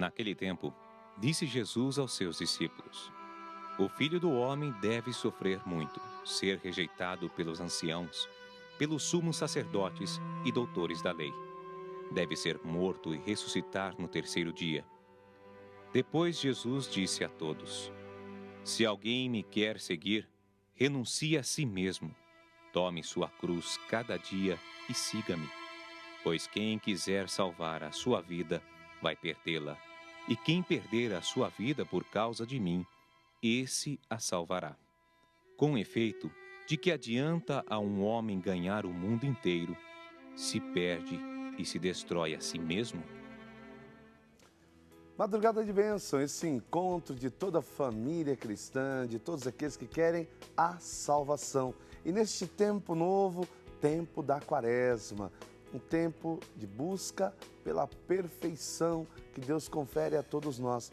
Naquele tempo, disse Jesus aos seus discípulos: O Filho do Homem deve sofrer muito, ser rejeitado pelos anciãos, pelos sumos sacerdotes e doutores da lei. Deve ser morto e ressuscitar no terceiro dia. Depois Jesus disse a todos: Se alguém me quer seguir, renuncie a si mesmo. Tome sua cruz cada dia e siga-me. Pois quem quiser salvar a sua vida, vai perdê-la. E quem perder a sua vida por causa de mim, esse a salvará. Com efeito, de que adianta a um homem ganhar o mundo inteiro, se perde e se destrói a si mesmo? Madrugada de Bênção, esse encontro de toda a família cristã, de todos aqueles que querem a salvação. E neste tempo novo, tempo da Quaresma, um tempo de busca pela perfeição que Deus confere a todos nós.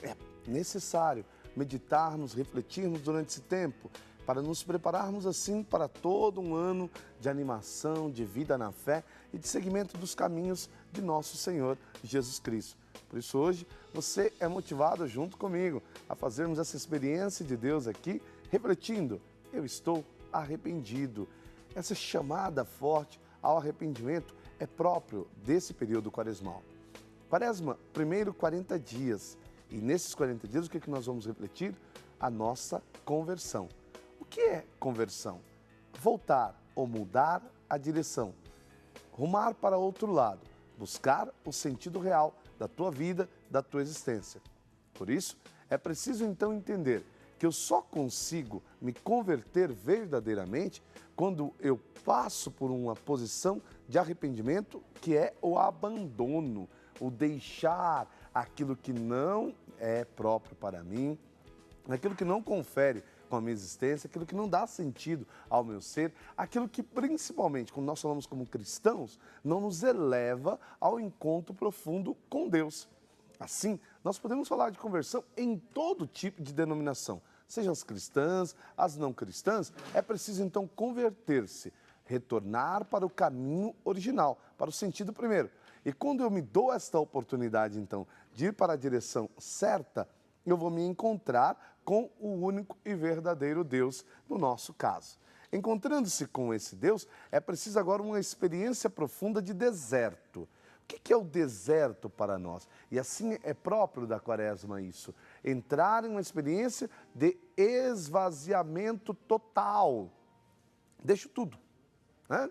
É necessário meditarmos, refletirmos durante esse tempo, para nos prepararmos assim para todo um ano de animação, de vida na fé e de seguimento dos caminhos de nosso Senhor Jesus Cristo. Por isso hoje você é motivado junto comigo a fazermos essa experiência de Deus aqui, refletindo: eu estou arrependido. Essa chamada forte ao arrependimento é próprio desse período quaresmal. Quaresma, primeiro 40 dias. E nesses 40 dias o que nós vamos refletir? A nossa conversão. O que é conversão? Voltar ou mudar a direção. Rumar para outro lado. Buscar o sentido real da tua vida, da tua existência. Por isso, é preciso então entender que eu só consigo me converter verdadeiramente quando eu passo por uma posição de arrependimento, que é o abandono, o deixar aquilo que não é próprio para mim, aquilo que não confere com a minha existência, aquilo que não dá sentido ao meu ser, aquilo que principalmente, quando nós falamos como cristãos, não nos eleva ao encontro profundo com Deus. Assim, nós podemos falar de conversão em todo tipo de denominação, sejam as cristãs, as não cristãs. É preciso então converter-se, retornar para o caminho original, para o sentido primeiro. E quando eu me dou esta oportunidade então de ir para a direção certa, eu vou me encontrar com o único e verdadeiro Deus no nosso caso. Encontrando-se com esse Deus, é preciso agora uma experiência profunda de deserto. O que é o deserto para nós? E assim é próprio da Quaresma isso. Entrar em uma experiência de esvaziamento total. Deixo tudo, né?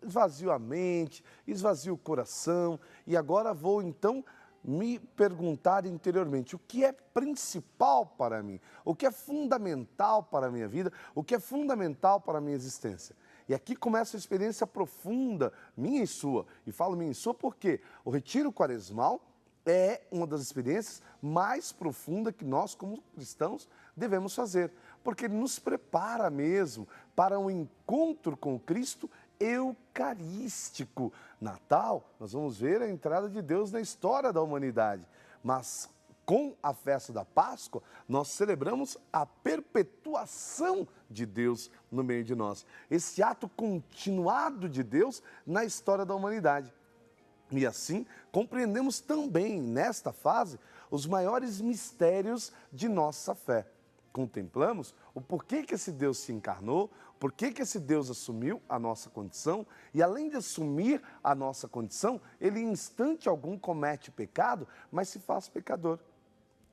Esvazio a mente, esvazio o coração e agora vou então me perguntar interiormente o que é principal para mim, o que é fundamental para a minha vida, o que é fundamental para a minha existência. E aqui começa a experiência profunda, minha e sua. E falo minha e sua porque o retiro quaresmal é uma das experiências mais profundas que nós, como cristãos, devemos fazer. Porque ele nos prepara mesmo para um encontro com Cristo eucarístico. Natal, nós vamos ver a entrada de Deus na história da humanidade. Mas com a festa da Páscoa, nós celebramos a perpetuação de Deus no meio de nós. Esse ato continuado de Deus na história da humanidade. E assim, compreendemos também, nesta fase, os maiores mistérios de nossa fé. Contemplamos o porquê que esse Deus se encarnou, porquê que esse Deus assumiu a nossa condição e, além de assumir a nossa condição, ele em instante algum comete pecado, mas se faz pecador.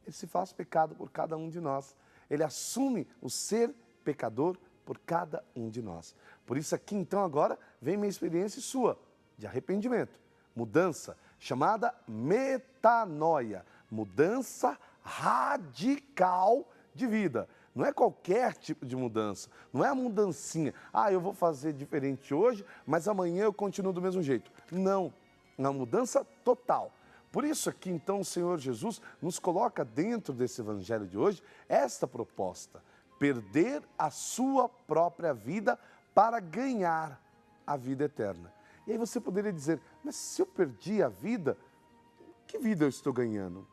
Ele se faz pecado por cada um de nós. Ele assume o ser pecador por cada um de nós. Por isso aqui então agora vem minha experiência sua de arrependimento, mudança, chamada metanoia, mudança radical de vida. Não é qualquer tipo de mudança, não é a mudancinha. Eu vou fazer diferente hoje, mas amanhã eu continuo do mesmo jeito. Não, é uma mudança total. Por isso aqui então o Senhor Jesus nos coloca dentro desse evangelho de hoje esta proposta: perder a sua própria vida para ganhar a vida eterna. E aí você poderia dizer: mas se eu perdi a vida, que vida eu estou ganhando?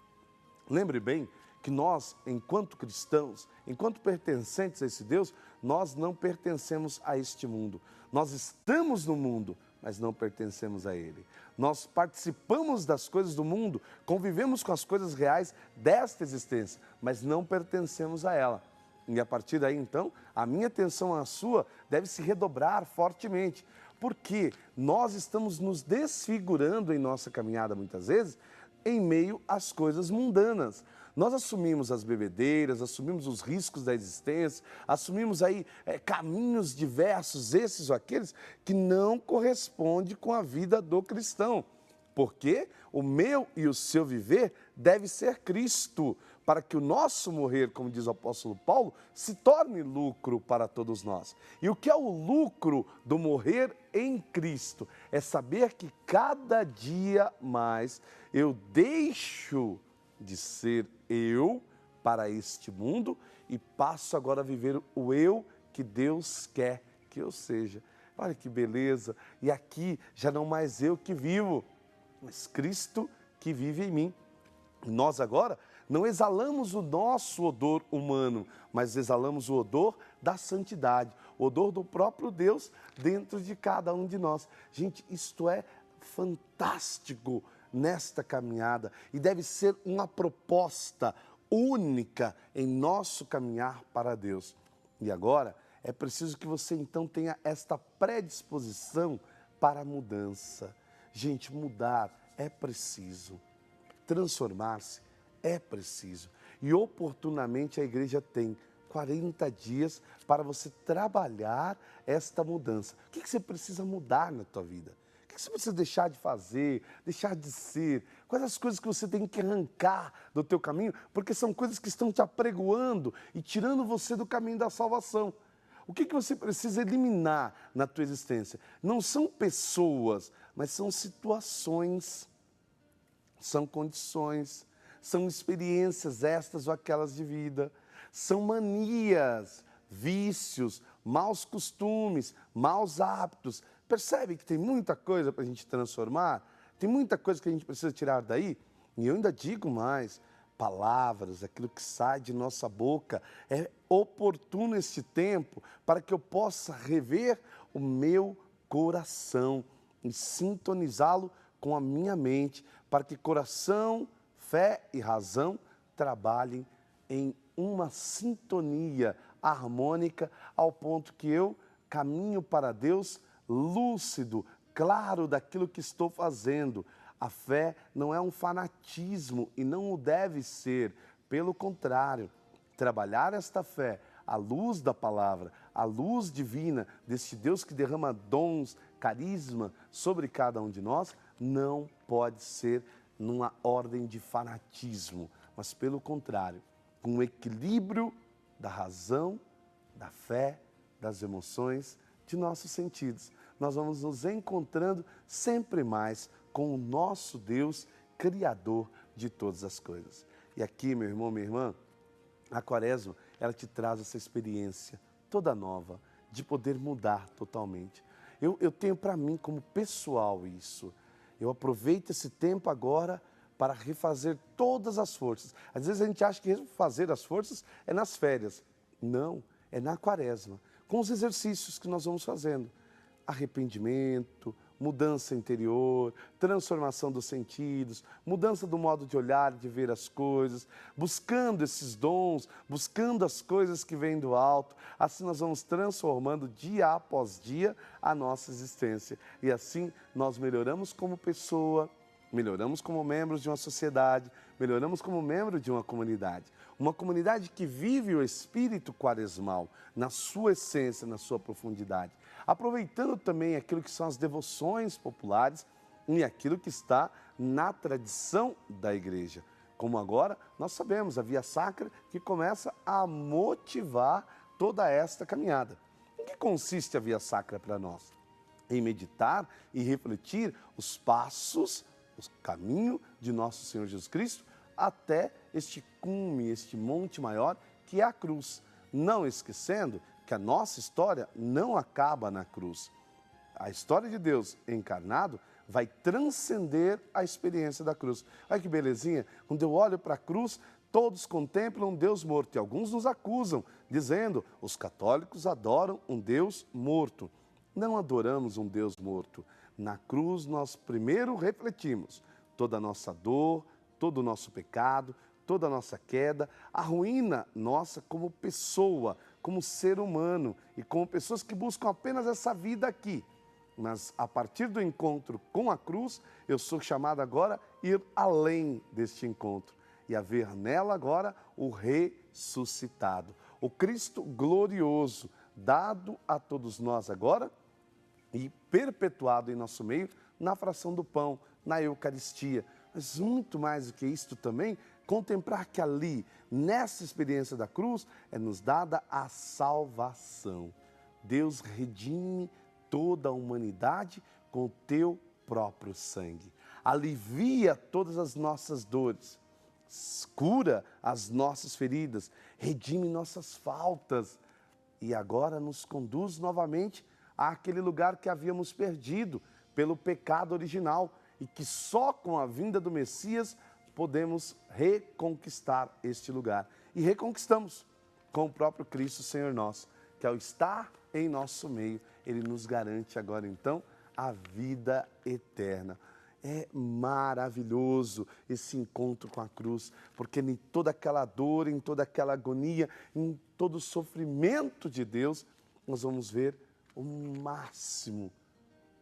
Lembre bem que nós, enquanto cristãos, enquanto pertencentes a esse Deus, nós não pertencemos a este mundo. Nós estamos no mundo, mas não pertencemos a ele. Nós participamos das coisas do mundo, convivemos com as coisas reais desta existência, mas não pertencemos a ela. E a partir daí, então, a minha atenção à sua deve se redobrar fortemente, porque nós estamos nos desfigurando em nossa caminhada, muitas vezes, em meio às coisas mundanas. Nós assumimos as bebedeiras, assumimos os riscos da existência, assumimos aí caminhos diversos, esses ou aqueles, que não correspondem com a vida do cristão. Porque o meu e o seu viver deve ser Cristo, para que o nosso morrer, como diz o apóstolo Paulo, se torne lucro para todos nós. E o que é o lucro do morrer em Cristo? É saber que cada dia mais eu deixo de ser eu para este mundo e passo agora a viver o eu que Deus quer que eu seja. Olha que beleza! E aqui já não mais eu que vivo, mas Cristo que vive em mim. Nós agora não exalamos o nosso odor humano, mas exalamos o odor da santidade, o odor do próprio Deus dentro de cada um de nós. Gente, isto é fantástico nesta caminhada e deve ser uma proposta única em nosso caminhar para Deus. E agora é preciso que você então tenha esta predisposição para a mudança. Gente, mudar é preciso, transformar-se é preciso. E oportunamente a igreja tem 40 dias para você trabalhar esta mudança. O que você precisa mudar na tua vida? O que você precisa deixar de fazer, deixar de ser? Quais as coisas que você tem que arrancar do teu caminho? Porque são coisas que estão te apregoando e tirando você do caminho da salvação. O que você precisa eliminar na tua existência? Não são pessoas, mas são situações, são condições, são experiências estas ou aquelas de vida, são manias, vícios, maus costumes, maus hábitos. Percebe que tem muita coisa para a gente transformar? Tem muita coisa que a gente precisa tirar daí? E eu ainda digo mais, palavras, aquilo que sai de nossa boca, é oportuno este tempo para que eu possa rever o meu coração e sintonizá-lo com a minha mente, para que coração, fé e razão trabalhem em uma sintonia harmônica ao ponto que eu caminho para Deus lúcido, claro daquilo que estou fazendo. A fé não é um fanatismo e não o deve ser. Pelo contrário, trabalhar esta fé à luz da palavra, à luz divina deste Deus que derrama dons, carisma sobre cada um de nós, não pode ser numa ordem de fanatismo, mas pelo contrário, com o equilíbrio da razão, da fé, das emoções, de nossos sentidos. Nós vamos nos encontrando sempre mais com o nosso Deus, Criador de todas as coisas. E aqui, meu irmão, minha irmã, a Quaresma, ela te traz essa experiência toda nova, de poder mudar totalmente. Eu tenho para mim como pessoal isso. Eu aproveito esse tempo agora para refazer todas as forças. Às vezes a gente acha que refazer as forças é nas férias. Não, é na Quaresma, com os exercícios que nós vamos fazendo. Arrependimento, mudança interior, transformação dos sentidos, mudança do modo de olhar, de ver as coisas, buscando esses dons, buscando as coisas que vêm do alto. Assim nós vamos transformando dia após dia a nossa existência. E assim nós melhoramos como pessoa, melhoramos como membros de uma sociedade, melhoramos como membro de uma comunidade. Uma comunidade que vive o espírito quaresmal na sua essência, na sua profundidade. Aproveitando também aquilo que são as devoções populares e aquilo que está na tradição da igreja. Como agora nós sabemos, a Via Sacra que começa a motivar toda esta caminhada. Em que consiste a Via Sacra para nós? Em meditar e refletir os passos, o caminho de nosso Senhor Jesus Cristo até este cume, este monte maior que é a cruz. Não esquecendo que a nossa história não acaba na cruz. A história de Deus encarnado vai transcender a experiência da cruz. Olha que belezinha, quando eu olho para a cruz, todos contemplam um Deus morto e alguns nos acusam, dizendo, os católicos adoram um Deus morto. Não adoramos um Deus morto. Na cruz nós primeiro refletimos toda a nossa dor, todo o nosso pecado, toda a nossa queda, a ruína nossa como pessoa, como ser humano e como pessoas que buscam apenas essa vida aqui. Mas a partir do encontro com a cruz, eu sou chamado agora a ir além deste encontro e a ver nela agora o ressuscitado, o Cristo glorioso, dado a todos nós agora e perpetuado em nosso meio na fração do pão, na Eucaristia. Mas muito mais do que isto também, contemplar que ali, nessa experiência da cruz, é nos dada a salvação. Deus redime toda a humanidade com o teu próprio sangue. Alivia todas as nossas dores, cura as nossas feridas, redime nossas faltas e agora nos conduz novamente àquele lugar que havíamos perdido pelo pecado original e que só com a vinda do Messias podemos reconquistar este lugar. E reconquistamos com o próprio Cristo Senhor nosso, que ao estar em nosso meio, Ele nos garante agora então a vida eterna. É maravilhoso esse encontro com a cruz, porque em toda aquela dor, em toda aquela agonia, em todo o sofrimento de Deus, nós vamos ver o máximo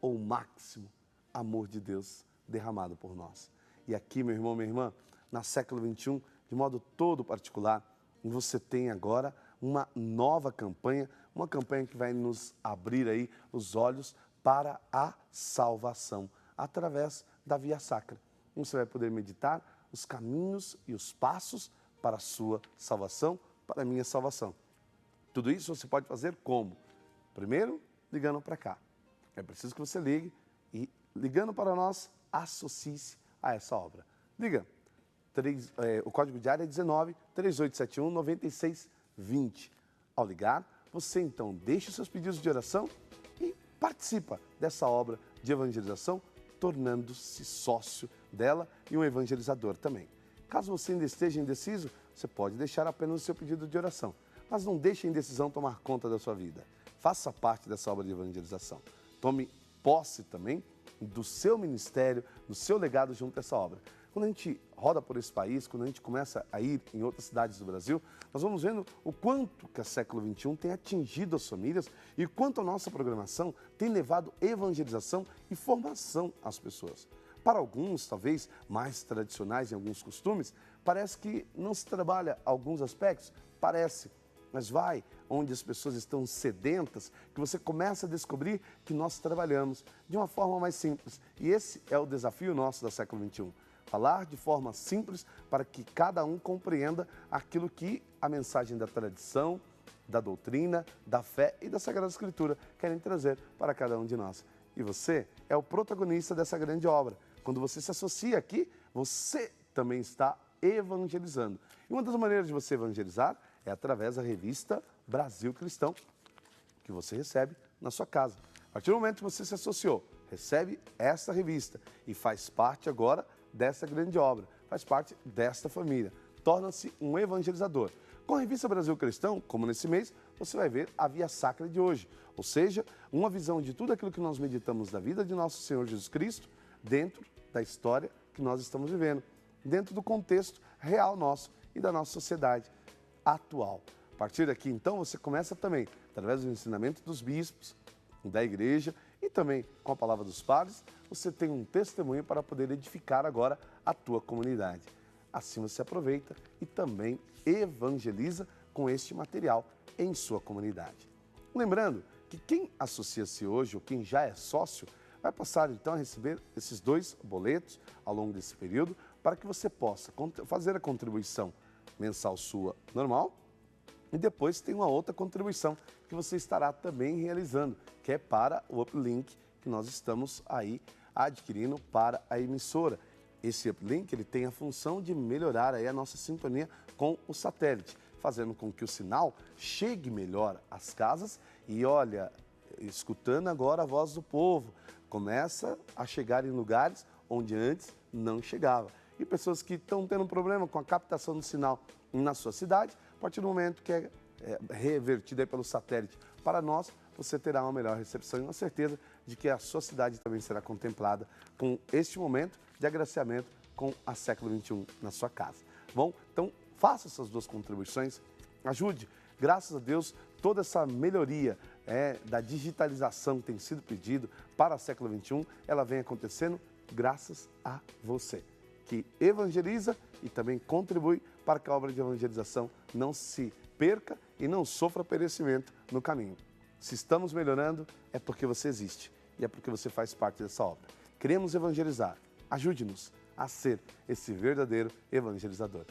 ou máximo amor de Deus derramado por nós. E aqui, meu irmão, minha irmã, na século XXI, de modo todo particular, você tem agora uma nova campanha, uma campanha que vai nos abrir aí os olhos para a salvação, através da Via Sacra. Você vai poder meditar os caminhos e os passos para a sua salvação, para a minha salvação. Tudo isso você pode fazer como? Primeiro, ligando para cá. É preciso que você ligue e, ligando para nós, associe-se a essa obra. Liga. O código de área é 19 3871 9620. Ao ligar, você então deixa os seus pedidos de oração e participa dessa obra de evangelização, tornando-se sócio dela e um evangelizador também. Caso você ainda esteja indeciso, você pode deixar apenas o seu pedido de oração, mas não deixe a indecisão tomar conta da sua vida. Faça parte dessa obra de evangelização. Tome posse também do seu ministério, do seu legado junto a essa obra. Quando a gente roda por esse país, quando a gente começa a ir em outras cidades do Brasil, nós vamos vendo o quanto que a século XXI tem atingido as famílias e quanto a nossa programação tem levado evangelização e formação às pessoas. Para alguns, talvez mais tradicionais em alguns costumes, parece que não se trabalha alguns aspectos, parece, mas vai onde as pessoas estão sedentas, que você começa a descobrir que nós trabalhamos de uma forma mais simples. E esse é o desafio nosso da século XXI. Falar de forma simples para que cada um compreenda aquilo que a mensagem da tradição, da doutrina, da fé e da Sagrada Escritura querem trazer para cada um de nós. E você é o protagonista dessa grande obra. Quando você se associa aqui, você também está evangelizando. E uma das maneiras de você evangelizar é através da revista Brasil Cristão, que você recebe na sua casa. A partir do momento que você se associou, recebe esta revista e faz parte agora dessa grande obra, faz parte desta família, torna-se um evangelizador. Com a revista Brasil Cristão, como nesse mês, você vai ver a Via Sacra de hoje, ou seja, uma visão de tudo aquilo que nós meditamos da vida de nosso Senhor Jesus Cristo, dentro da história que nós estamos vivendo, dentro do contexto real nosso e da nossa sociedade atual. A partir daqui, então, você começa também, através do ensinamento dos bispos, da igreja e também com a palavra dos padres, você tem um testemunho para poder edificar agora a tua comunidade. Assim você aproveita e também evangeliza com este material em sua comunidade. Lembrando que quem associa-se hoje ou quem já é sócio vai passar então a receber esses 2 boletos ao longo desse período para que você possa fazer a contribuição mensal sua normal e depois tem uma outra contribuição que você estará também realizando, que é para o uplink que nós estamos aí adquirindo para a emissora. Esse uplink ele tem a função de melhorar aí a nossa sintonia com o satélite, fazendo com que o sinal chegue melhor às casas e olha, escutando agora a voz do povo, começa a chegar em lugares onde antes não chegava. E pessoas que estão tendo um problema com a captação do sinal na sua cidade, a partir do momento que é revertido aí pelo satélite para nós, você terá uma melhor recepção e uma certeza de que a sua cidade também será contemplada com este momento de agraciamento com a Século XXI na sua casa. Bom, então faça essas duas contribuições, ajude. Graças a Deus, toda essa melhoria da digitalização que tem sido pedido para o Século XXI, ela vem acontecendo graças a você, que evangeliza e também contribui para que a obra de evangelização não se perca e não sofra perecimento no caminho. Se estamos melhorando, é porque você existe e é porque você faz parte dessa obra. Queremos evangelizar. Ajude-nos a ser esse verdadeiro evangelizador.